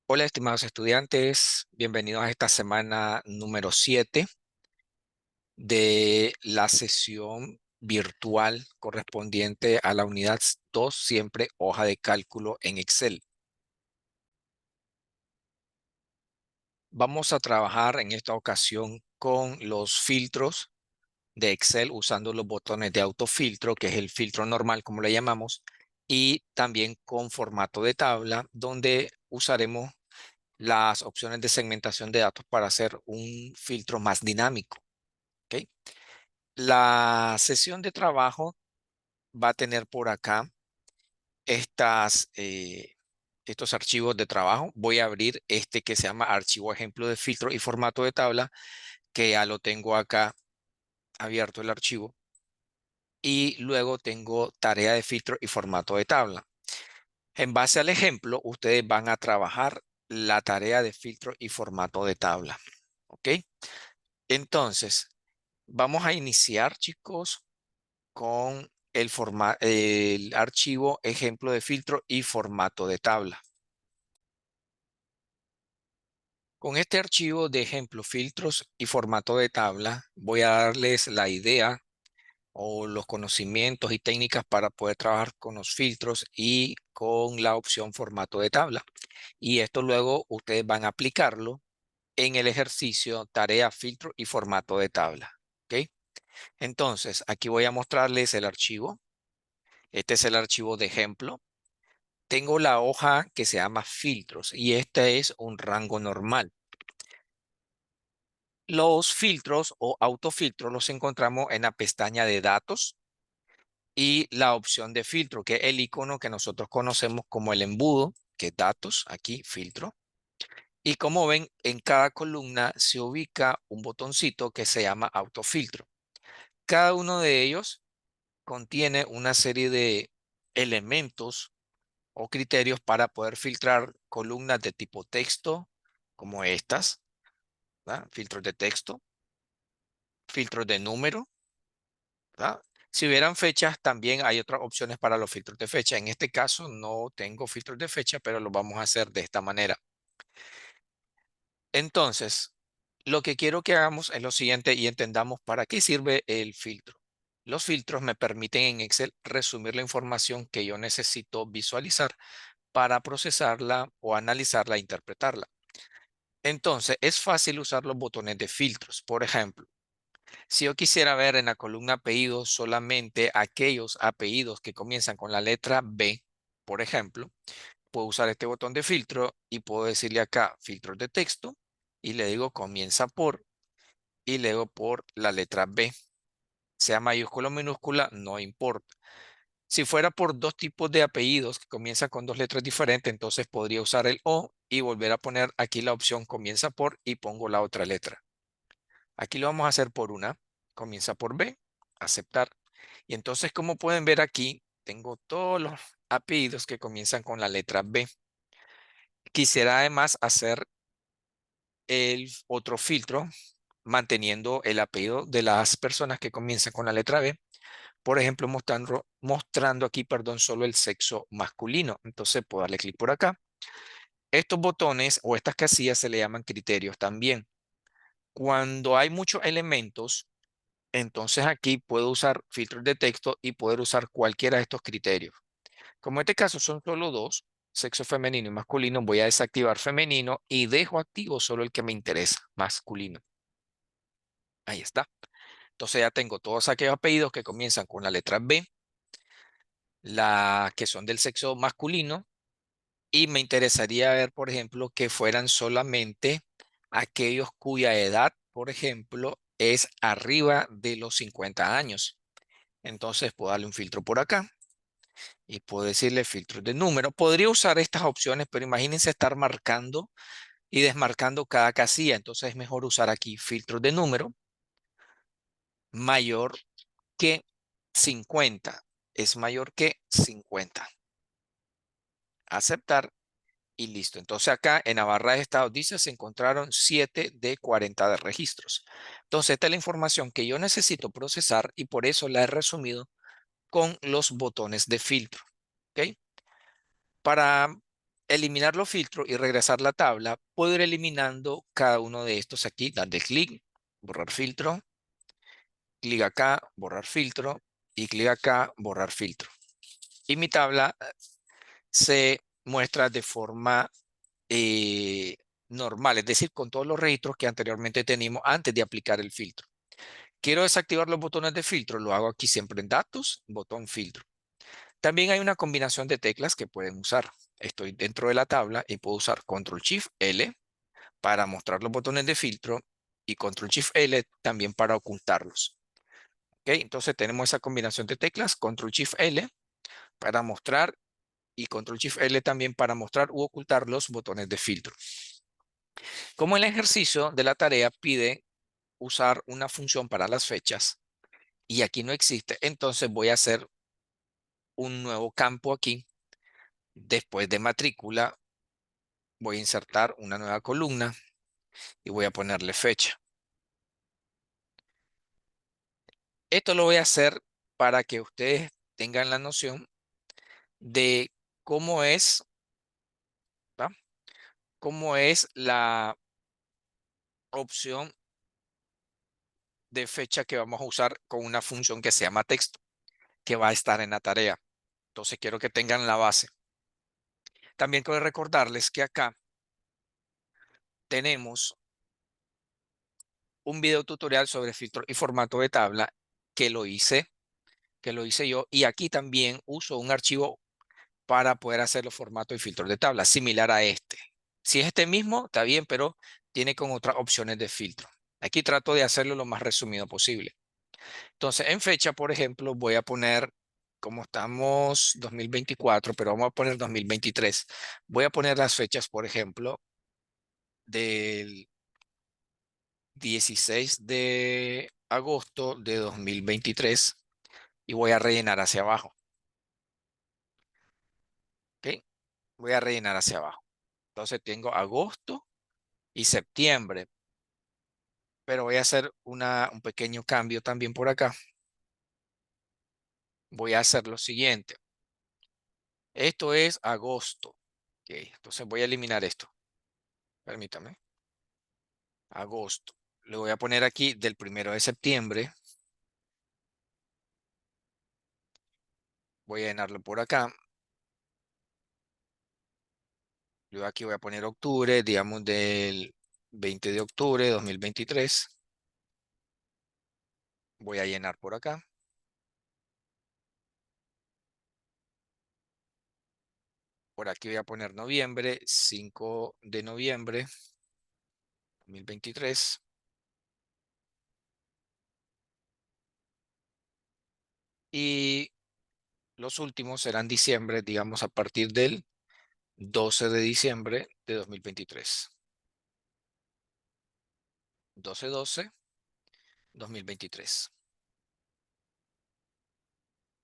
Hola, estimados estudiantes, bienvenidos a esta semana número 7 de la sesión virtual correspondiente a la unidad 2, siempre hoja de cálculo en Excel. Vamos a trabajar en esta ocasión con los filtros de Excel usando los botones de autofiltro, que es el filtro normal, como le llamamos, y también con formato de tabla, donde usaremos las opciones de segmentación de datos para hacer un filtro más dinámico. ¿Ok? La sesión de trabajo va a tener por acá estos archivos de trabajo. Voy a abrir este que se llama archivo ejemplo de filtro y formato de tabla, que ya lo tengo acá abierto el archivo. Y luego tengo tarea de filtro y formato de tabla. En base al ejemplo, ustedes van a trabajar la tarea de filtro y formato de tabla. ¿Ok? Entonces, vamos a iniciar, chicos, con el archivo ejemplo de filtro y formato de tabla. Con este archivo de ejemplo, filtros y formato de tabla, voy a darles la idea o los conocimientos y técnicas para poder trabajar con los filtros y con la opción formato de tabla. Y esto luego ustedes van a aplicarlo en el ejercicio tarea, filtro y formato de tabla. ¿Ok? Entonces, aquí voy a mostrarles el archivo. Este es el archivo de ejemplo. Tengo la hoja que se llama filtros y este es un rango normal. Los filtros o autofiltros los encontramos en la pestaña de datos y la opción de filtro, que es el icono que nosotros conocemos como el embudo, que es datos, aquí filtro. Y como ven, en cada columna se ubica un botoncito que se llama autofiltro. Cada uno de ellos contiene una serie de elementos o criterios para poder filtrar columnas de tipo texto, como estas, ¿verdad? Filtros de texto, filtros de número, ¿verdad? Si hubieran fechas, también hay otras opciones para los filtros de fecha. En este caso no tengo filtros de fecha, pero lo vamos a hacer de esta manera. Entonces, lo que quiero que hagamos es lo siguiente y entendamos para qué sirve el filtro. Los filtros me permiten en Excel resumir la información que yo necesito visualizar para procesarla o analizarla e interpretarla. Entonces, es fácil usar los botones de filtros. Por ejemplo, si yo quisiera ver en la columna apellidos solamente aquellos apellidos que comienzan con la letra B, por ejemplo, puedo usar este botón de filtro y puedo decirle acá filtros de texto y le digo comienza por y luego por la letra B. Sea mayúscula o minúscula, no importa. Si fuera por dos tipos de apellidos que comienzan con dos letras diferentes, entonces podría usar el O y volver a poner aquí la opción comienza por y pongo la otra letra. Aquí lo vamos a hacer por una. Comienza por B, aceptar. Y entonces, como pueden ver aquí, tengo todos los apellidos que comienzan con la letra B. Quisiera además hacer el otro filtro manteniendo el apellido de las personas que comienzan con la letra B. Por ejemplo, mostrando aquí, perdón, solo el sexo masculino. Entonces puedo darle clic por acá. Estos botones o estas casillas se le llaman criterios también. Cuando hay muchos elementos, entonces aquí puedo usar filtros de texto y poder usar cualquiera de estos criterios. Como en este caso son solo dos, sexo femenino y masculino, voy a desactivar femenino y dejo activo solo el que me interesa, masculino. Ahí está. Entonces ya tengo todos aquellos apellidos que comienzan con la letra B, la que son del sexo masculino, y me interesaría ver, por ejemplo, que fueran solamente aquellos cuya edad, por ejemplo, es arriba de los 50 años. Entonces puedo darle un filtro por acá y puedo decirle filtros de número. Podría usar estas opciones, pero imagínense estar marcando y desmarcando cada casilla. Entonces es mejor usar aquí filtros de número mayor que 50. Es mayor que 50. Aceptar y listo. Entonces acá en la barra de estados dice se encontraron 7 de 40 de registros. Entonces esta es la información que yo necesito procesar y por eso la he resumido con los botones de filtro. ¿Ok? Para eliminar los filtros y regresar la tabla, puedo ir eliminando cada uno de estos aquí, darle clic, borrar filtro, clic acá, borrar filtro y clic acá, borrar filtro. Y mi tabla se muestra de forma normal, es decir, con todos los registros que anteriormente teníamos antes de aplicar el filtro. Quiero desactivar los botones de filtro, lo hago aquí siempre en datos, botón filtro. También hay una combinación de teclas que pueden usar. Estoy dentro de la tabla y puedo usar Control Shift L para mostrar los botones de filtro y Control Shift L también para ocultarlos. ¿Ok? Entonces tenemos esa combinación de teclas, Control Shift L para mostrar y Control Shift L también para mostrar u ocultar los botones de filtro. Como el ejercicio de la tarea pide usar una función para las fechas y aquí no existe, entonces voy a hacer un nuevo campo aquí. Después de matrícula, voy a insertar una nueva columna y voy a ponerle fecha. Esto lo voy a hacer para que ustedes tengan la noción de cómo es, ¿va? Cómo es la opción de fecha que vamos a usar con una función que se llama texto, que va a estar en la tarea. Entonces quiero que tengan la base. También quiero recordarles que acá tenemos un video tutorial sobre filtro y formato de tabla que lo hice yo. Y aquí también uso un archivo para poder hacer los formatos y filtros de tabla, similar a este. Si es este mismo, está bien, pero tiene con otras opciones de filtro. Aquí trato de hacerlo lo más resumido posible. Entonces, en fecha, por ejemplo, voy a poner, como estamos 2024, pero vamos a poner 2023. Voy a poner las fechas, por ejemplo, del 16 de agosto de 2023 y voy a rellenar hacia abajo. ¿Ok? Voy a rellenar hacia abajo. Entonces tengo agosto y septiembre, pero voy a hacer un pequeño cambio también por acá. Voy a hacer lo siguiente. Esto es agosto. Ok, entonces voy a eliminar esto. Permítame. Agosto. Le voy a poner aquí del 1 de septiembre. Voy a llenarlo por acá. Luego aquí voy a poner octubre, digamos del 20 de octubre de 2023. Voy a llenar por acá. Por aquí voy a poner noviembre, 5 de noviembre 2023. Y los últimos serán diciembre, digamos a partir del 12 de diciembre de 2023. 12-12-2023.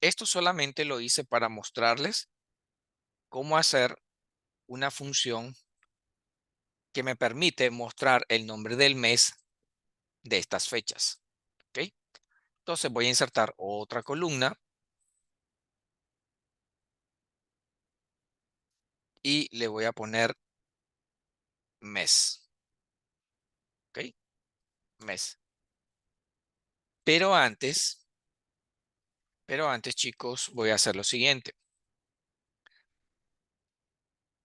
Esto solamente lo hice para mostrarles cómo hacer una función que me permite mostrar el nombre del mes de estas fechas. ¿Ok? Entonces voy a insertar otra columna y le voy a poner mes. ¿Ok? Mes. Pero antes, chicos, voy a hacer lo siguiente.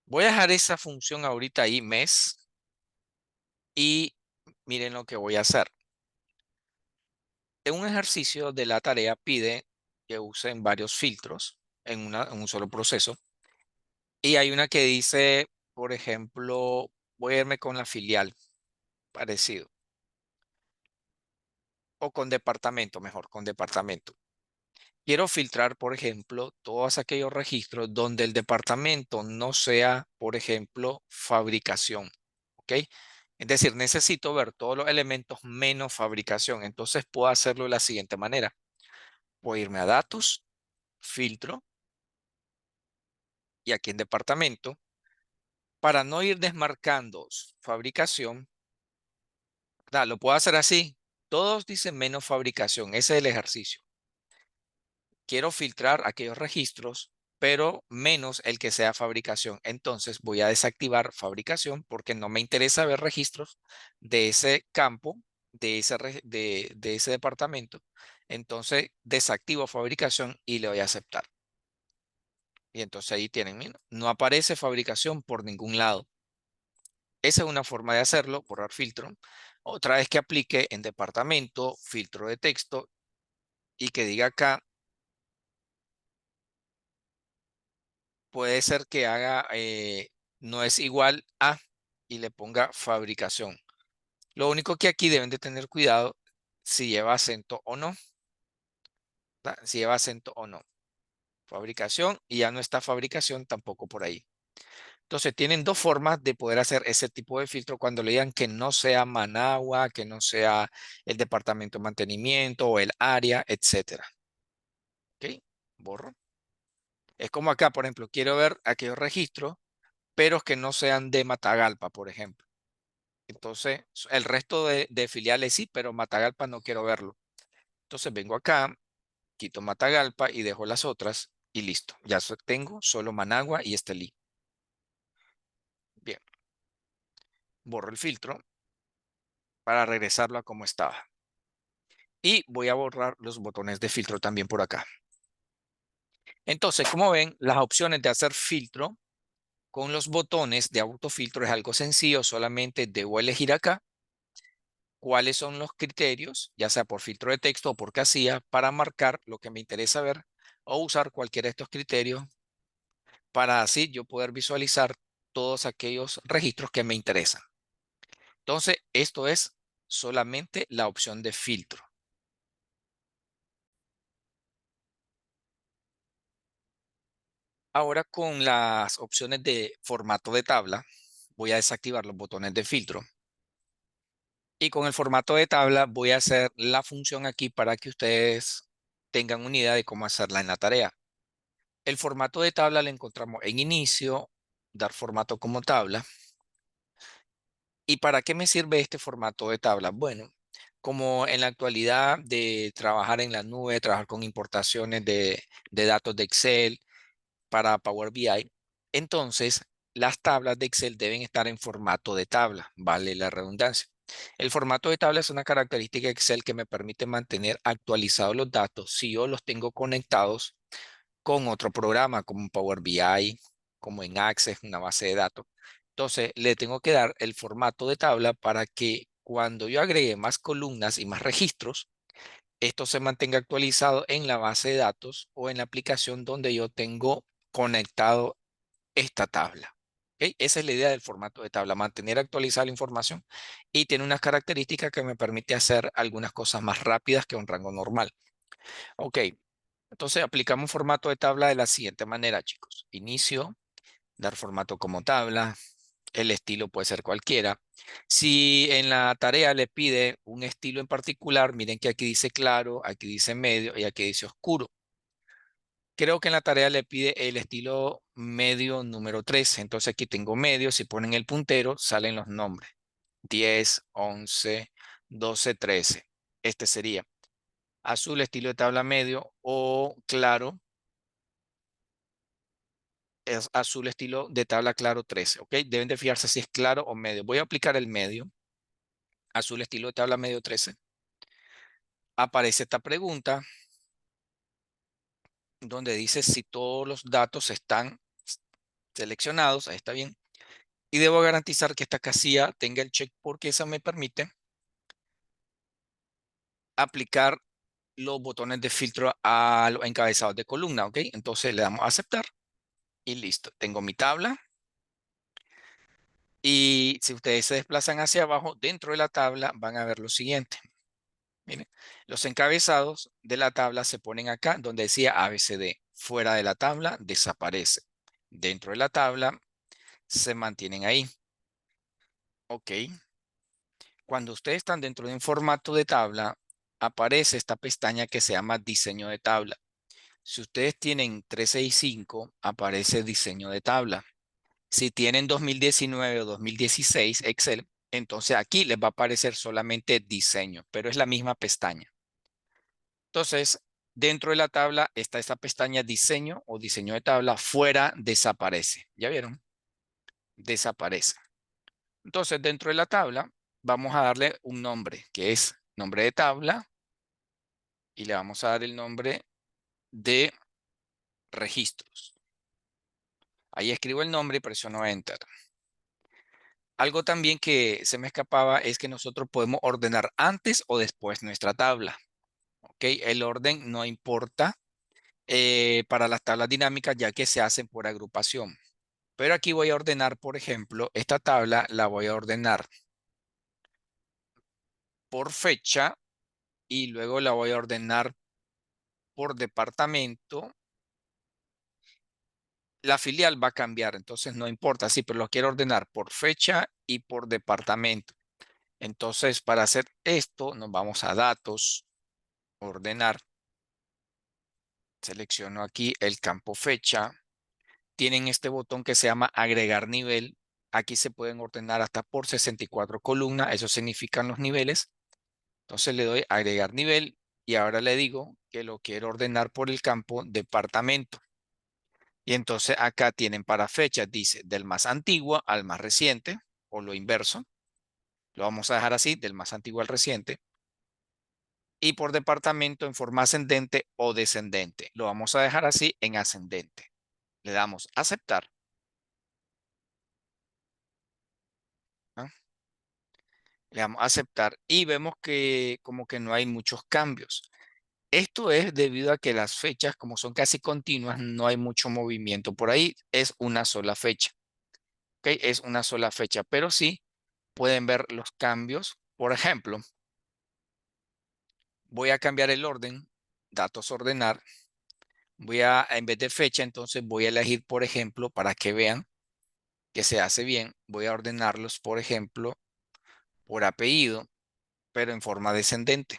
Voy a dejar esa función ahorita ahí, mes, y miren lo que voy a hacer. En un ejercicio de la tarea pide que usen varios filtros en un solo proceso. Y hay una que dice, por ejemplo, voy a irme con la filial, parecido. O con departamento, mejor, con departamento. Quiero filtrar, por ejemplo, todos aquellos registros donde el departamento no sea, por ejemplo, fabricación. ¿Ok? Es decir, necesito ver todos los elementos menos fabricación. Entonces puedo hacerlo de la siguiente manera. Voy a irme a datos, filtro y aquí en departamento. Para no ir desmarcando fabricación, lo puedo hacer así. Todos dicen menos fabricación. Ese es el ejercicio. Quiero filtrar aquellos registros pero menos el que sea fabricación. Entonces voy a desactivar fabricación porque no me interesa ver registros de ese campo, de ese departamento. Entonces desactivo fabricación y le voy a aceptar. Y entonces ahí tienen, mira, no aparece fabricación por ningún lado. Esa es una forma de hacerlo, borrar filtro. Otra es que aplique en departamento, filtro de texto y que diga acá, puede ser que haga, no es igual a y le ponga fabricación. Lo único que aquí deben de tener cuidado si lleva acento o no, ¿verdad? Si lleva acento o no. Fabricación y ya no está fabricación tampoco por ahí. Entonces tienen dos formas de poder hacer ese tipo de filtro cuando le digan que no sea Managua, que no sea el departamento de mantenimiento o el área, etcétera. ¿Ok? Borro. Es como acá, por ejemplo, quiero ver aquellos registros, pero que no sean de Matagalpa, por ejemplo. Entonces, el resto de filiales sí, pero Matagalpa no quiero verlo. Entonces vengo acá, quito Matagalpa y dejo las otras y listo. Ya tengo solo Managua y Estelí. Bien, borro el filtro para regresarlo a como estaba. Y voy a borrar los botones de filtro también por acá. Entonces, como ven, las opciones de hacer filtro con los botones de autofiltro es algo sencillo. Solamente debo elegir acá cuáles son los criterios, ya sea por filtro de texto o por casilla, para marcar lo que me interesa ver o usar cualquiera de estos criterios para así yo poder visualizar todos aquellos registros que me interesan. Entonces, esto es solamente la opción de filtro. Ahora con las opciones de formato de tabla, voy a desactivar los botones de filtro. Y con el formato de tabla voy a hacer la función aquí para que ustedes tengan una idea de cómo hacerla en la tarea. El formato de tabla lo encontramos en inicio, dar formato como tabla. ¿Y para qué me sirve este formato de tabla? Bueno, como en la actualidad de trabajar en la nube, trabajar con importaciones de datos de Excel para Power BI, entonces las tablas de Excel deben estar en formato de tabla, vale la redundancia. El formato de tabla es una característica de Excel que me permite mantener actualizados los datos si yo los tengo conectados con otro programa como Power BI, como en Access, una base de datos. Entonces, le tengo que dar el formato de tabla para que cuando yo agregue más columnas y más registros, esto se mantenga actualizado en la base de datos o en la aplicación donde yo tengo conectado esta tabla. ¿Ok? Esa es la idea del formato de tabla, mantener actualizada la información y tiene unas características que me permite hacer algunas cosas más rápidas que un rango normal. Ok, entonces aplicamos un formato de tabla de la siguiente manera, chicos. Inicio, dar formato como tabla. El estilo puede ser cualquiera. Si en la tarea le pide un estilo en particular, miren que aquí dice claro, aquí dice medio y aquí dice oscuro. Creo que en la tarea le pide el estilo medio número 3. Entonces aquí tengo medio. Si ponen el puntero, salen los nombres. 10, 11, 12, 13. Este sería azul, estilo de tabla medio o claro es azul estilo de tabla claro 13, ¿ok? Deben de fijarse si es claro o medio. Voy a aplicar el medio, azul estilo de tabla medio 13. Aparece esta pregunta donde dice si todos los datos están seleccionados, ahí está bien. Y debo garantizar que esta casilla tenga el check porque esa me permite aplicar los botones de filtro a los encabezados de columna, ¿ok? Entonces le damos a aceptar y listo. Tengo mi tabla. Y si ustedes se desplazan hacia abajo, dentro de la tabla van a ver lo siguiente. Miren, los encabezados de la tabla se ponen acá donde decía ABCD. Fuera de la tabla desaparece. Dentro de la tabla se mantienen ahí. Ok. Cuando ustedes están dentro de un formato de tabla, aparece esta pestaña que se llama diseño de tabla. Si ustedes tienen 365, aparece diseño de tabla. Si tienen 2019 o 2016 Excel, entonces aquí les va a aparecer solamente diseño, pero es la misma pestaña. Entonces, Dentro de la tabla está esta pestaña diseño o diseño de tabla. Fuera desaparece. ¿Ya vieron? Desaparece. Entonces, dentro de la tabla vamos a darle un nombre que es nombre de tabla y le vamos a dar el nombre de registros. Ahí escribo el nombre y presiono Enter. Algo también que se me escapaba es que nosotros podemos ordenar antes o después nuestra tabla. ¿Ok? El orden no importa para las tablas dinámicas ya que se hacen por agrupación. Pero aquí voy a ordenar, por ejemplo, esta tabla la voy a ordenar por fecha y luego la voy a ordenar por departamento. La filial va a cambiar, entonces no importa, sí, pero lo quiero ordenar por fecha y por departamento. Entonces, para hacer esto, nos vamos a datos, ordenar. Selecciono aquí el campo fecha. Tienen este botón que se llama agregar nivel. Aquí se pueden ordenar hasta por 64 columnas. Eso significan los niveles. Entonces le doy agregar nivel y ahora le digo que lo quiero ordenar por el campo departamento. Y entonces acá tienen para fechas, dice del más antiguo al más reciente o lo inverso. Lo vamos a dejar así, del más antiguo al reciente. Y por departamento en forma ascendente o descendente. Lo vamos a dejar así en ascendente. Le damos aceptar. ¿Ah? Le damos aceptar y vemos que como que no hay muchos cambios. Esto es debido a que las fechas, como son casi continuas, no hay mucho movimiento por ahí. Es una sola fecha. ¿Ok? Es una sola fecha, pero sí pueden ver los cambios. Por ejemplo, voy a cambiar el orden, datos ordenar. En vez de fecha, entonces voy a elegir, por ejemplo, para que vean que se hace bien, voy a ordenarlos, por ejemplo, por apellido, pero en forma descendente.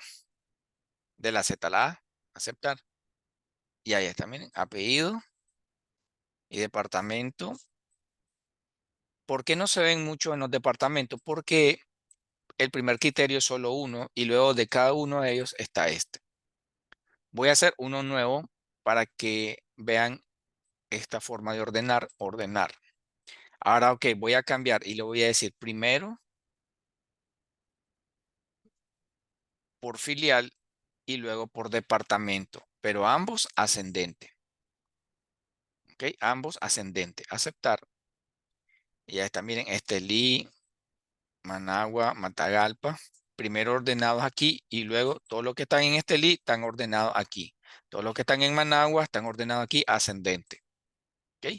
De la Z a la A, aceptar. Y ahí está, miren, apellido y departamento. ¿Por qué no se ven mucho en los departamentos? Porque el primer criterio es solo uno y luego de cada uno de ellos está este. Voy a hacer uno nuevo para que vean esta forma de ordenar, ordenar. Ahora, ok, voy a cambiar y le voy a decir primero por filial y luego por departamento, pero ambos ascendente. Ok, ambos ascendente. Aceptar. Y ya está, miren, Estelí, Managua, Matagalpa, primero ordenados aquí y luego todos los que están en Estelí están ordenados aquí. Todos los que están en Managua están ordenados aquí ascendente. Ok,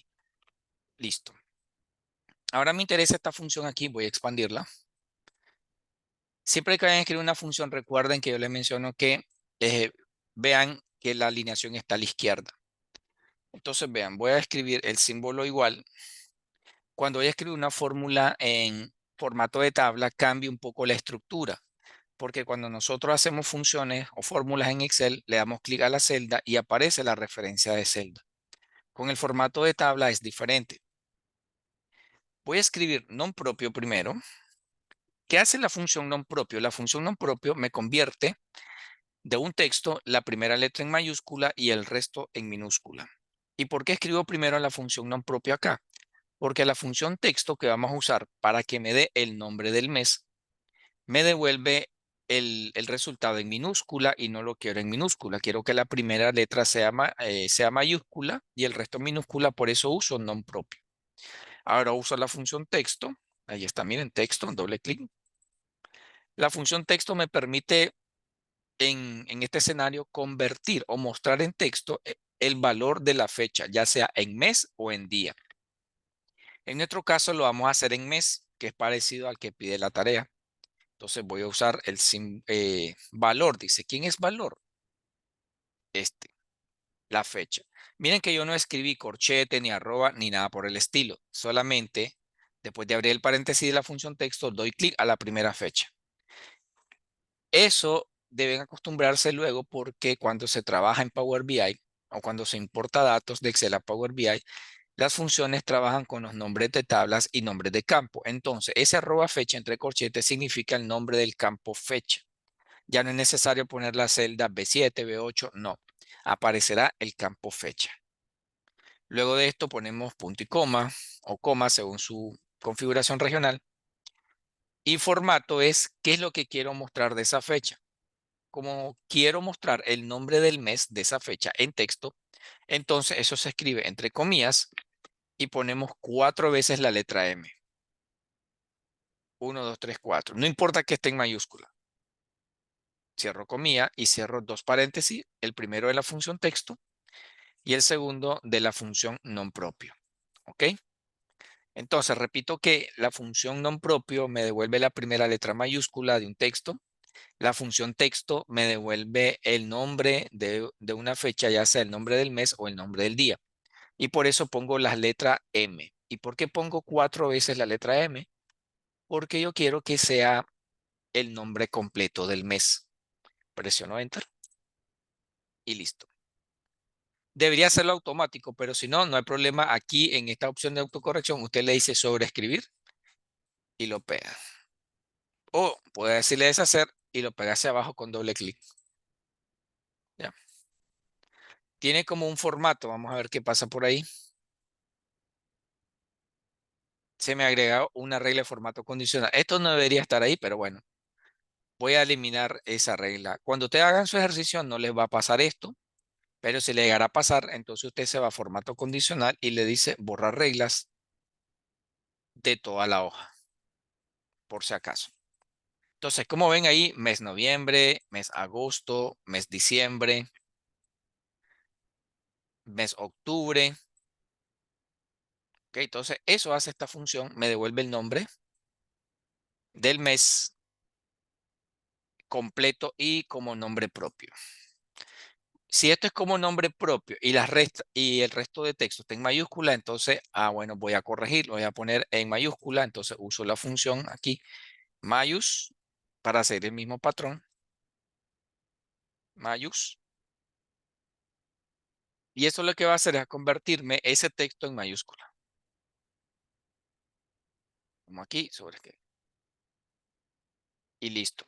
listo. Ahora me interesa esta función aquí, voy a expandirla. Siempre que vayan a escribir una función, recuerden que yo les menciono que vean que la alineación está a la izquierda. Entonces, vean, voy a escribir el símbolo igual. Cuando voy a escribir una fórmula en formato de tabla, cambia un poco la estructura, porque cuando nosotros hacemos funciones o fórmulas en Excel, le damos clic a la celda y aparece la referencia de celda. Con el formato de tabla es diferente. Voy a escribir non propio primero. ¿Qué hace la función non propio? La función non propio me convierte de un texto la primera letra en mayúscula y el resto en minúscula. ¿Y por qué escribo primero la función non propio acá? Porque la función texto que vamos a usar para que me dé el nombre del mes, me devuelve el resultado en minúscula y no lo quiero en minúscula. Quiero que la primera letra sea mayúscula y el resto minúscula, por eso uso non propio. Ahora uso la función texto. Ahí está, miren, texto, doble clic. La función texto me permite en este escenario convertir o mostrar en texto el valor de la fecha, ya sea en mes o en día. En nuestro caso lo vamos a hacer en mes, que es parecido al que pide la tarea. Entonces voy a usar el valor. Dice, ¿quién es valor? Este, la fecha. Miren que yo no escribí corchete, ni arroba, ni nada por el estilo. Solamente, después de abrir el paréntesis de la función texto, doy clic a la primera fecha. Eso deben acostumbrarse luego porque cuando se trabaja en Power BI o cuando se importa datos de Excel a Power BI, las funciones trabajan con los nombres de tablas y nombres de campo. Entonces, ese arroba fecha entre corchetes significa el nombre del campo fecha. Ya no es necesario poner la celda B7, B8, no. aparecerá el campo fecha. Luego de esto ponemos punto y coma o coma según su configuración regional. Y formato es qué es lo que quiero mostrar de esa fecha. Como quiero mostrar el nombre del mes de esa fecha en texto, entonces eso se escribe entre comillas y ponemos 4 veces la letra M. 1, 2, 3, 4. No importa que esté en mayúscula. Cierro comilla y cierro dos paréntesis, el primero de la función texto y el segundo de la función non propio. ¿Ok? Entonces, repito que la función non propio me devuelve la primera letra mayúscula de un texto. La función texto me devuelve el nombre de una fecha, ya sea el nombre del mes o el nombre del día. Y por eso pongo la letra M. ¿Y por qué pongo 4 veces la letra M? Porque yo quiero que sea el nombre completo del mes. Presiono Enter y listo. Debería hacerlo automático, pero si no, no hay problema. Aquí en esta opción de autocorrección, usted le dice sobreescribir y lo pega. O puede decirle deshacer y lo pega hacia abajo con doble clic. ¿Ya? Tiene como un formato. Vamos a ver qué pasa por ahí. Se me ha agregado una regla de formato condicional. Esto no debería estar ahí, pero bueno, voy a eliminar esa regla. Cuando ustedes hagan su ejercicio, no les va a pasar esto, pero si le llegará a pasar, entonces usted se va a formato condicional y le dice borrar reglas de toda la hoja, por si acaso. Entonces, como ven ahí, mes noviembre, mes agosto, mes diciembre, mes octubre. Ok, entonces eso hace esta función, me devuelve el nombre del mes completo y como nombre propio. Si esto es como nombre propio y, y el resto de texto está en mayúscula, entonces, bueno, voy a corregirlo, voy a poner en mayúscula, entonces uso la función aquí, mayús, para hacer el mismo patrón, mayús. Y eso lo que va a hacer es convertirme ese texto en mayúscula. Como aquí, sobre que. Y listo.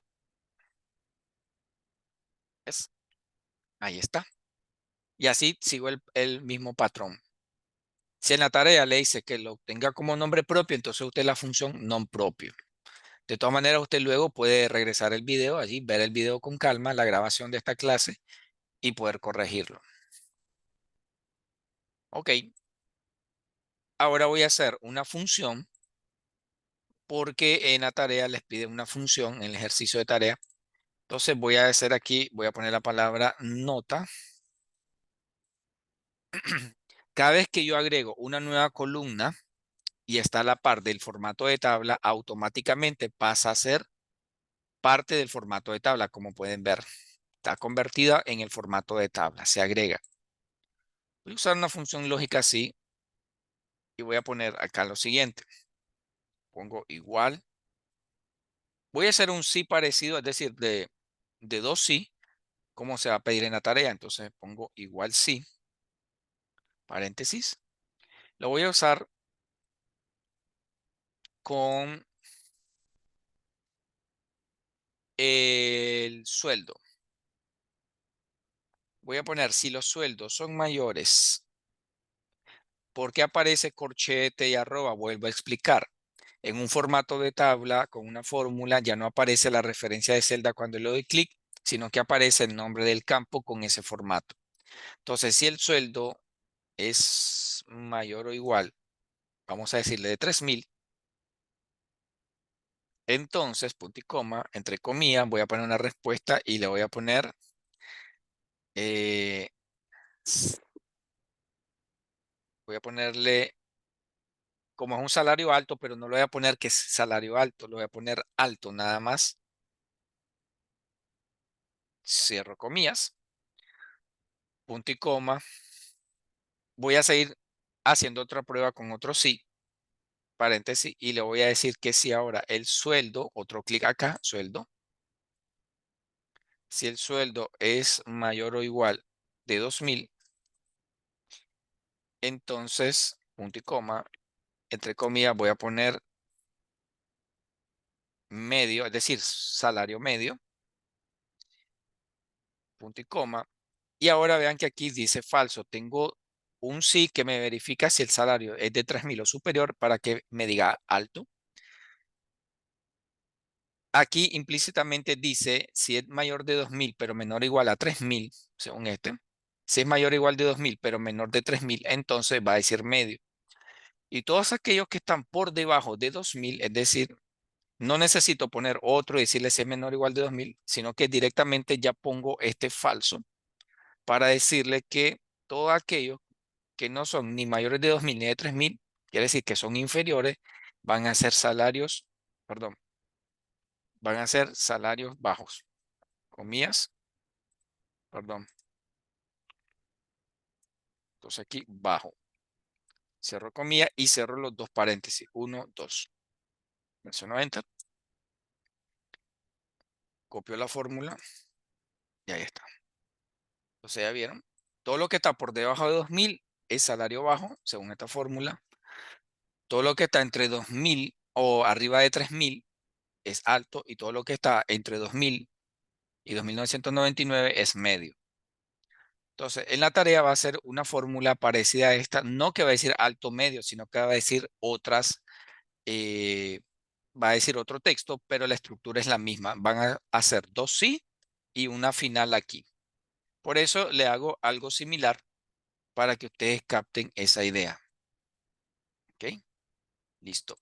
¿Ves? Ahí está. Y así sigo el mismo patrón. Si en la tarea le dice que lo tenga como nombre propio, entonces usted la función non propio. De todas maneras, usted luego puede regresar el video allí, ver el video con calma, la grabación de esta clase y poder corregirlo. Ok, ahora voy a hacer una función porque en la tarea les pide una función en el ejercicio de tarea. Entonces voy a hacer aquí, voy a poner la palabra nota. Cada vez que yo agrego una nueva columna y está a la par del formato de tabla, automáticamente pasa a ser parte del formato de tabla, como pueden ver. Está convertida en el formato de tabla, se agrega. Voy a usar una función lógica así y voy a poner acá lo siguiente. Pongo igual. Voy a hacer un sí parecido, es decir, de dos sí, como se va a pedir en la tarea. Entonces pongo igual sí, paréntesis. Lo voy a usar con el sueldo. Voy a poner si los sueldos son mayores. ¿Por qué aparece corchete y arroba? Vuelvo a explicar. En un formato de tabla con una fórmula ya no aparece la referencia de celda cuando le doy clic, sino que aparece el nombre del campo con ese formato. Entonces, si el sueldo es mayor o igual, vamos a decirle de 3,000, entonces, punto y coma, entre comillas, voy a poner una respuesta y le voy a poner, eh, voy a ponerle, como es un salario alto, pero no lo voy a poner que es salario alto, lo voy a poner alto nada más. Cierro comillas, punto y coma. Voy a seguir haciendo otra prueba con otro sí, paréntesis, y le voy a decir que si ahora el sueldo, otro clic acá, sueldo, si el sueldo es mayor o igual de 2,000, entonces, punto y coma, entre comillas, voy a poner medio, es decir, salario medio, punto y coma, Y ahora vean que aquí dice falso. Tengo un sí que me verifica si el salario es de 3.000 o superior para que me diga alto. Aquí implícitamente dice si es mayor de 2.000 pero menor o igual a 3.000, según este. Si es mayor o igual de 2.000 pero menor de 3.000, entonces va a decir medio. Y todos aquellos que están por debajo de 2.000, es decir, no necesito poner otro y decirle si es menor o igual de 2.000, sino que directamente ya pongo este falso para decirle que todos aquellos que no son ni mayores de 2.000 ni de 3.000, quiere decir que son inferiores, van a ser salarios, perdón, van a ser salarios bajos. Comillas, perdón. Entonces aquí bajo. Cierro comillas y cierro los dos paréntesis. Uno, dos. Menciono enter. Copio la fórmula y ahí está. Entonces ya vieron. Todo lo que está por debajo de 2.000 es salario bajo, según esta fórmula. Todo lo que está entre 2.000 o arriba de 3.000 es alto y todo lo que está entre 2.000 y 2.999 es medio. Entonces, en la tarea va a ser una fórmula parecida a esta, no que va a decir alto medio, sino que va a decir otras, va a decir otro texto, pero la estructura es la misma. Van a hacer dos sí y una final aquí. Por eso le hago algo similar para que ustedes capten esa idea. ¿Ok? Listo.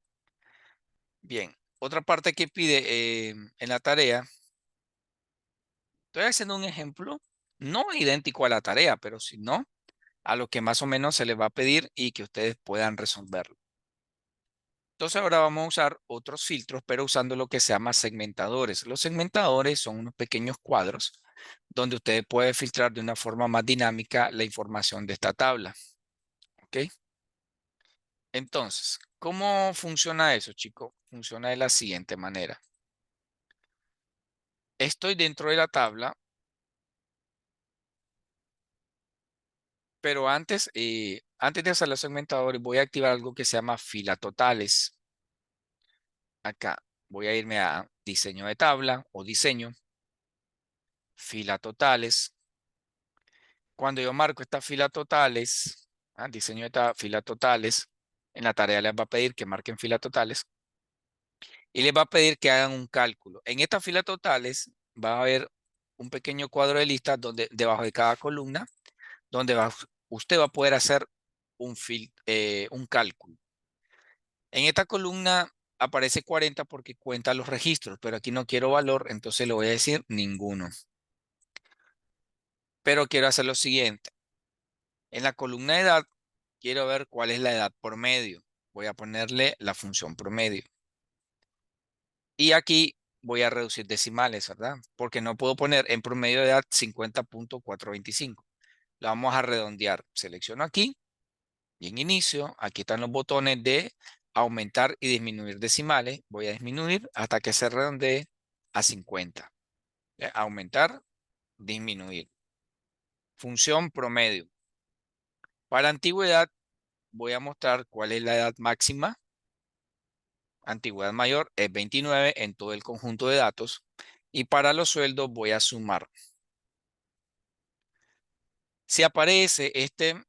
Bien. Otra parte que pide en la tarea, estoy haciendo un ejemplo, no idéntico a la tarea, pero si no, a lo que más o menos se les va a pedir y que ustedes puedan resolverlo. Entonces ahora vamos a usar otros filtros, pero usando lo que se llama segmentadores. Los segmentadores son unos pequeños cuadros donde ustedes pueden filtrar de una forma más dinámica la información de esta tabla. ¿Ok? Entonces, ¿cómo funciona eso, chicos? Funciona de la siguiente manera. Estoy dentro de la tabla, pero antes de hacer los segmentadores voy a activar algo que se llama fila totales. Acá voy a irme a diseño de tabla o diseño, fila totales. Cuando yo marco estas filas totales, diseño de filas totales, en la tarea les va a pedir que marquen filas totales y les va a pedir que hagan un cálculo. En estas filas totales va a haber un pequeño cuadro de listas donde debajo de cada columna, donde usted va a poder hacer un cálculo. En esta columna aparece 40 porque cuenta los registros, pero aquí no quiero valor, entonces le voy a decir ninguno. Pero quiero hacer lo siguiente. En la columna de edad, quiero ver cuál es la edad promedio. Voy a ponerle la función promedio. Y aquí voy a reducir decimales, ¿verdad? Porque no puedo poner en promedio de edad 50.425. La vamos a redondear. Selecciono aquí y en inicio, aquí están los botones de aumentar y disminuir decimales. Voy a disminuir hasta que se redondee a 50. Aumentar, disminuir. Función promedio. Para antigüedad, voy a mostrar cuál es la edad máxima. Antigüedad mayor es 29 en todo el conjunto de datos. Y para los sueldos voy a sumar. Si aparece este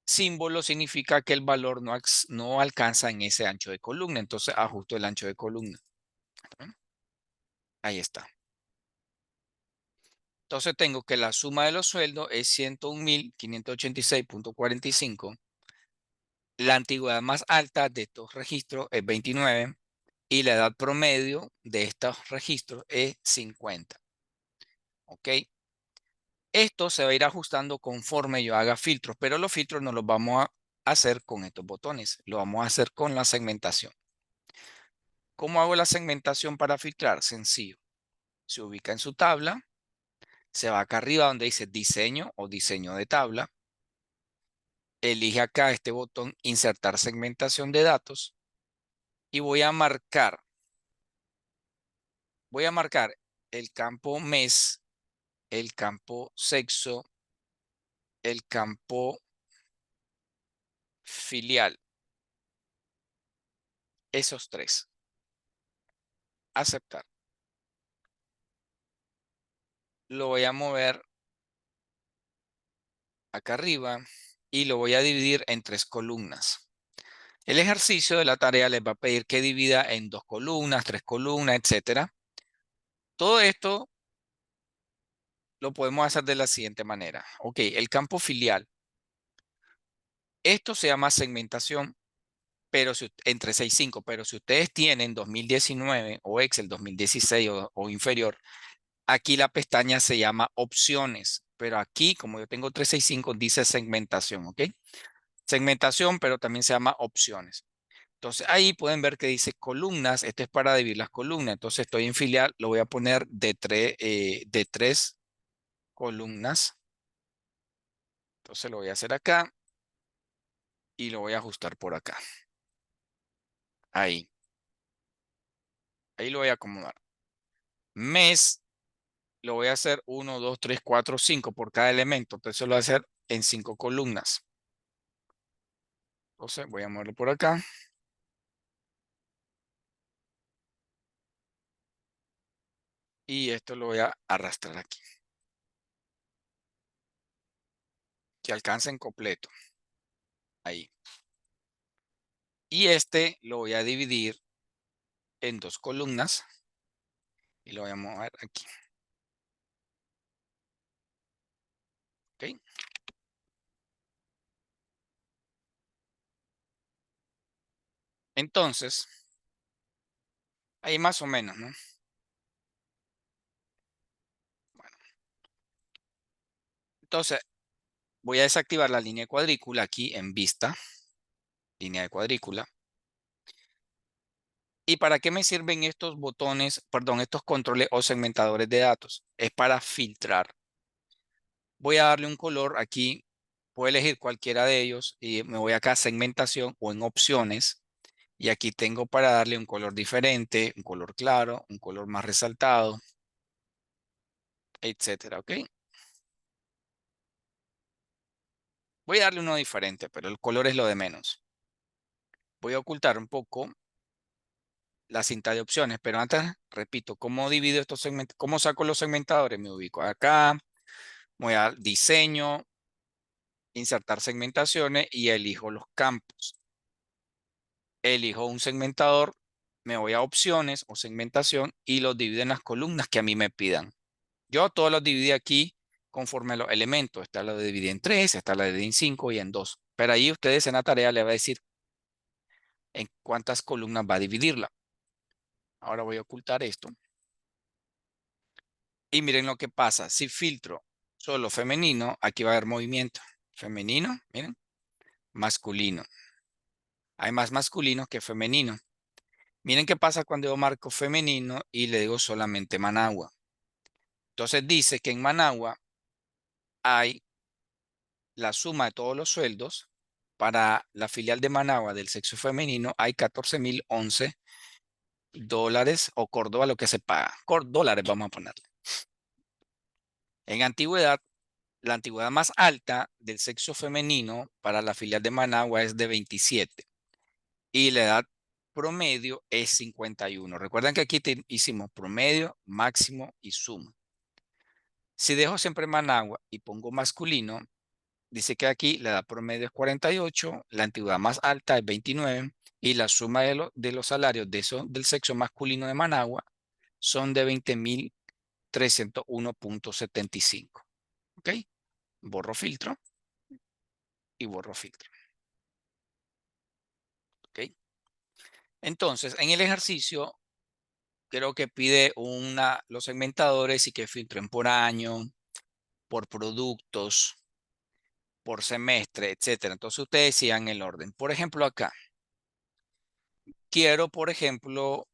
símbolo, significa que el valor no alcanza en ese ancho de columna. Entonces ajusto el ancho de columna. Ahí está. Entonces tengo que la suma de los sueldos es 101.586.45. La antigüedad más alta de estos registros es 29 y la edad promedio de estos registros es 50. ¿Ok? Esto se va a ir ajustando conforme yo haga filtros, pero los filtros no los vamos a hacer con estos botones, lo vamos a hacer con la segmentación. ¿Cómo hago la segmentación para filtrar? Sencillo. Se ubica en su tabla, se va acá arriba donde dice diseño o diseño de tabla. Elige acá este botón insertar segmentación de datos y voy a marcar el campo mes, el campo sexo, el campo filial. Esos tres. Aceptar. Lo voy a mover acá arriba y lo voy a dividir en 3 columnas. El ejercicio de la tarea les va a pedir que divida en 2 columnas, 3 columnas, etcétera. Todo esto lo podemos hacer de la siguiente manera. Ok, el campo filial. Esto se llama segmentación, pero entre 6 y 5. Pero si ustedes tienen 2019 o Excel 2016 o inferior, aquí la pestaña se llama opciones. Pero aquí, como yo tengo 365, dice segmentación, ¿ok? Segmentación, pero también se llama opciones. Entonces ahí pueden ver que dice columnas. Este es para dividir las columnas. Entonces estoy en filial, lo voy a poner de tres columnas. Entonces lo voy a hacer acá y lo voy a ajustar por acá. Ahí. Ahí lo voy a acomodar. Mes, lo voy a hacer 1, 2, 3, 4, 5 por cada elemento. Entonces lo voy a hacer en 5 columnas. Entonces voy a moverlo por acá. Y esto lo voy a arrastrar aquí. Que alcancen completo. Ahí. Y este lo voy a dividir en 2 columnas. Y lo voy a mover aquí. ¿Ok? Entonces, ahí más o menos, ¿no? Bueno, entonces voy a desactivar la línea de cuadrícula aquí en vista. Línea de cuadrícula. ¿Y para qué me sirven estos botones, perdón, estos controles o segmentadores de datos? Es para filtrar. Voy a darle un color aquí. Puedo elegir cualquiera de ellos y me voy acá a segmentación o en opciones. Y aquí tengo para darle un color diferente, un color claro, un color más resaltado, etcétera, ¿ok? Voy a darle uno diferente, pero el color es lo de menos. Voy a ocultar un poco la cinta de opciones, pero antes, repito, ¿cómo divido estos segmentos? ¿Cómo saco los segmentadores? Me ubico acá, voy a diseño, insertar segmentaciones y elijo los campos. Elijo un segmentador, me voy a opciones o segmentación y los divido en las columnas que a mí me pidan. Yo todos los dividí aquí conforme a los elementos. Esta la dividí en 3, esta la dividí en 5 y en 2. Pero ahí ustedes en la tarea le va a decir en cuántas columnas va a dividirla. Ahora voy a ocultar esto. Y miren lo que pasa. Si filtro solo femenino, aquí va a haber movimiento. Femenino, miren, masculino. Hay más masculino que femenino. Miren qué pasa cuando yo marco femenino y le digo solamente Managua. Entonces dice que en Managua hay la suma de todos los sueldos. Para la filial de Managua del sexo femenino hay 14.011 dólares o Córdoba lo que se paga. Dólares vamos a ponerle. En antigüedad, la antigüedad más alta del sexo femenino para la filial de Managua es de 27 y la edad promedio es 51. Recuerden que aquí hicimos promedio, máximo y suma. Si dejo siempre Managua y pongo masculino, dice que aquí la edad promedio es 48, la antigüedad más alta es 29 y la suma de los salarios del sexo masculino de Managua son de 20.301.75. ¿Ok? Borro filtro y borro filtro. ¿Ok? Entonces, en el ejercicio, creo que pide los segmentadores y que filtren por año, por productos, por semestre, etcétera. Entonces, ustedes sigan el orden. Por ejemplo, acá, quiero, por ejemplo,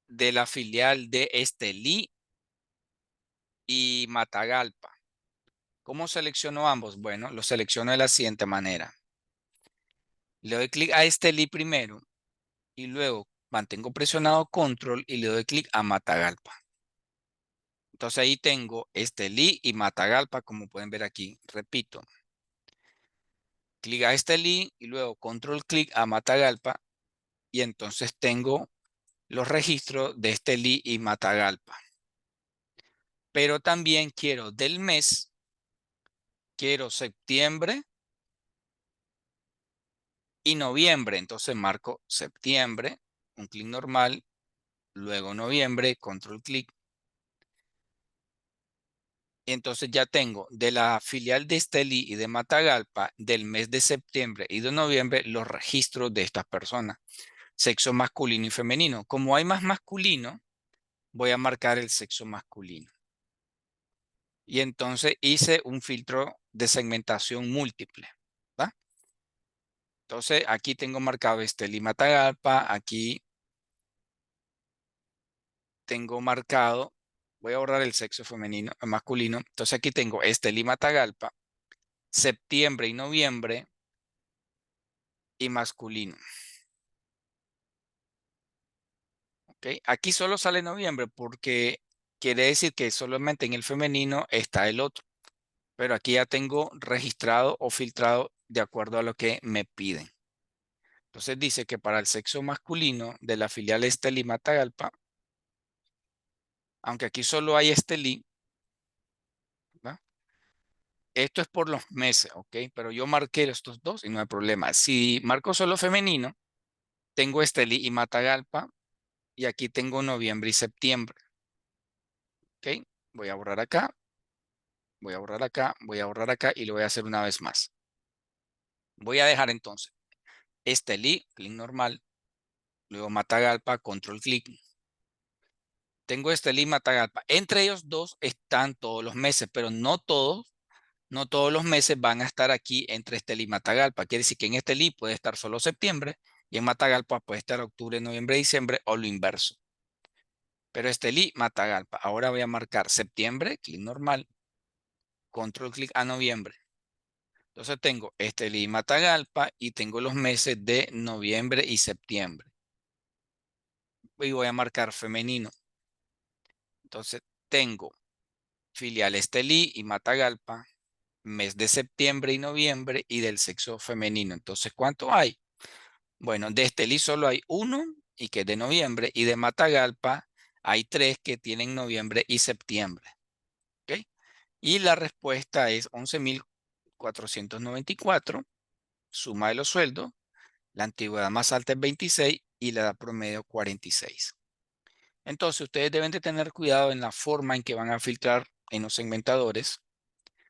de la filial de Estelí y Matagalpa. ¿Cómo selecciono ambos? Bueno, los selecciono de la siguiente manera. Le doy clic a Estelí primero y luego mantengo presionado control y le doy clic a Matagalpa. Entonces ahí tengo Estelí y Matagalpa, como pueden ver aquí. Repito, clic a Estelí y luego control clic a Matagalpa y entonces tengo los registros de Estelí y Matagalpa. Pero también quiero del mes quiero septiembre y noviembre. Entonces marco septiembre, un clic normal, luego noviembre, control clic. Y entonces ya tengo de la filial de Estelí y de Matagalpa del mes de septiembre y de noviembre los registros de estas personas, sexo masculino y femenino. Como hay más masculino, voy a marcar el sexo masculino. Y entonces hice un filtro de segmentación múltiple, ¿va? Entonces aquí tengo marcado Estelí Matagalpa, aquí tengo marcado, voy a borrar el sexo femenino, masculino. Entonces aquí tengo Estelí Matagalpa, septiembre y noviembre y masculino. ¿Ok? Aquí solo sale noviembre porque quiere decir que solamente en el femenino está el otro. Pero aquí ya tengo registrado o filtrado de acuerdo a lo que me piden. Entonces dice que para el sexo masculino de la filial Estelí Matagalpa, aunque aquí solo hay Estelí, ¿va? Esto es por los meses, ¿ok? Pero yo marqué estos dos y no hay problema. Si marco solo femenino, tengo Estelí y Matagalpa y aquí tengo noviembre y septiembre, ¿ok? Voy a borrar acá, voy a borrar acá, voy a borrar acá y lo voy a hacer una vez más. Voy a dejar entonces Estelí, clic normal, luego Matagalpa, control clic. Tengo Estelí y Matagalpa. Entre ellos dos están todos los meses, pero no todos los meses van a estar aquí entre Estelí y Matagalpa. Quiere decir que en Estelí puede estar solo septiembre y en Matagalpa puede estar octubre, noviembre, diciembre o lo inverso. Pero Estelí, Matagalpa. Ahora voy a marcar septiembre, clic normal, control clic a noviembre. Entonces tengo Estelí, Matagalpa y tengo los meses de noviembre y septiembre. Y voy a marcar femenino. Entonces tengo filial Estelí y Matagalpa, mes de septiembre y noviembre y del sexo femenino. Entonces, ¿cuánto hay? Bueno, de Estelí solo hay uno y que es de noviembre y de Matagalpa hay tres que tienen noviembre y septiembre. ¿Ok? Y la respuesta es 11.494, suma de los sueldos, la antigüedad más alta es 26 y la edad promedio 46. Entonces, ustedes deben de tener cuidado en la forma en que van a filtrar en los segmentadores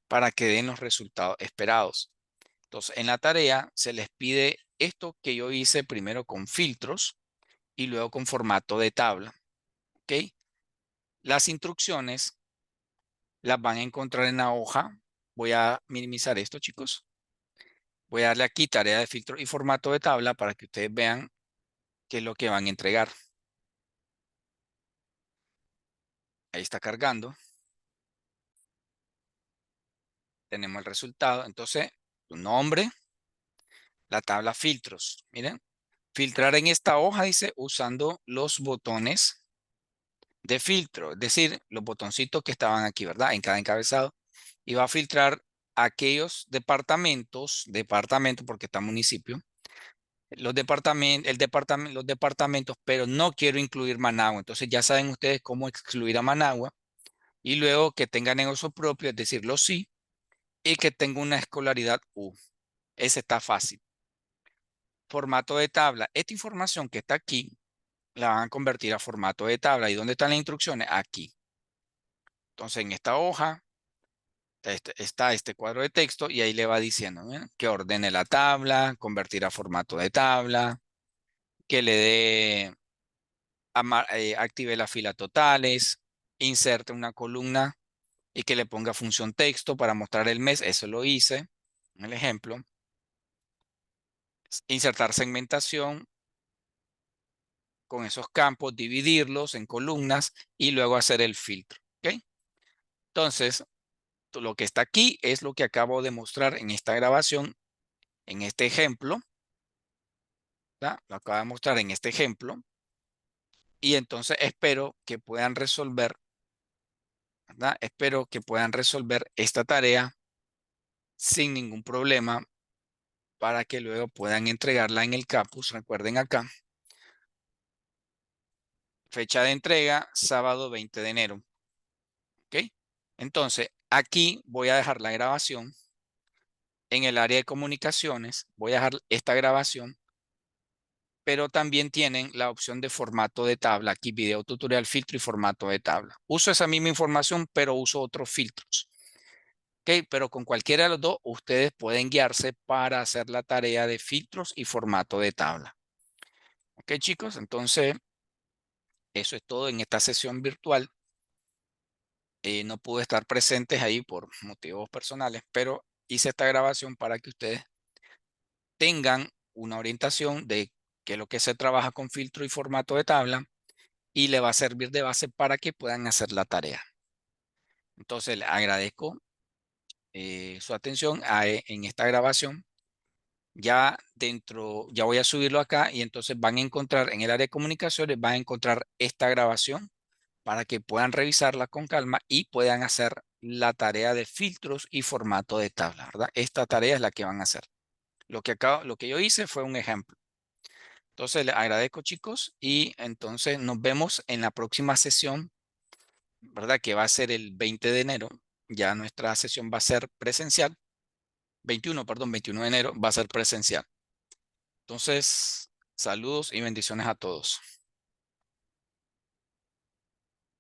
para que den los resultados esperados. Entonces, en la tarea se les pide esto que yo hice primero con filtros y luego con formato de tabla. ¿Ok? Las instrucciones las van a encontrar en la hoja. Voy a minimizar esto, chicos. Voy a darle aquí tarea de filtro y formato de tabla para que ustedes vean qué es lo que van a entregar. Ahí está cargando. Tenemos el resultado. Entonces, tu nombre, la tabla filtros. Miren, filtrar en esta hoja dice usando los botones de filtro, es decir, los botoncitos que estaban aquí, ¿verdad? En cada encabezado. Y va a filtrar aquellos departamentos porque está municipio, los departamentos, pero no quiero incluir Managua. Entonces ya saben ustedes cómo excluir a Managua y luego que tengan negocio propio, es decir, los sí, y que tenga una escolaridad U. Ese está fácil. Formato de tabla. Esta información que está aquí la van a convertir a formato de tabla. ¿Y dónde están las instrucciones? Aquí. Entonces en esta hoja está este cuadro de texto y ahí le va diciendo, ¿eh?, que ordene la tabla, convertir a formato de tabla, que le dé, active las filas totales, inserte una columna y que le ponga función texto para mostrar el mes. Eso lo hice en el ejemplo. Insertar segmentación con esos campos, dividirlos en columnas y luego hacer el filtro. ¿Ok? Entonces, lo que está aquí es lo que acabo de mostrar en esta grabación, en este ejemplo. ¿Verdad? Lo acabo de mostrar en este ejemplo. Y entonces espero que puedan resolver, ¿verdad? Espero que puedan resolver esta tarea sin ningún problema para que luego puedan entregarla en el campus. Recuerden acá, fecha de entrega, sábado 20 de enero. ¿Ok? Entonces, aquí voy a dejar la grabación en el área de comunicaciones, voy a dejar esta grabación, pero también tienen la opción de formato de tabla, aquí video tutorial, filtro y formato de tabla. Uso esa misma información, pero uso otros filtros. Ok, pero con cualquiera de los dos, ustedes pueden guiarse para hacer la tarea de filtros y formato de tabla. Ok, chicos, entonces eso es todo en esta sesión virtual. No pude estar presentes ahí por motivos personales, pero hice esta grabación para que ustedes tengan una orientación de qué es lo que se trabaja con filtro y formato de tabla y le va a servir de base para que puedan hacer la tarea. Entonces, le agradezco su atención en esta grabación. Ya voy a subirlo acá y entonces van a encontrar en el área de comunicaciones, van a encontrar esta grabación para que puedan revisarla con calma y puedan hacer la tarea de filtros y formato de tabla, ¿verdad? Esta tarea es la que van a hacer. Lo que yo hice fue un ejemplo. Entonces, les agradezco, chicos, y entonces nos vemos en la próxima sesión, ¿verdad? Que va a ser el 20 de enero. Ya nuestra sesión va a ser presencial. 21, perdón, 21 de enero va a ser presencial. Entonces, saludos y bendiciones a todos.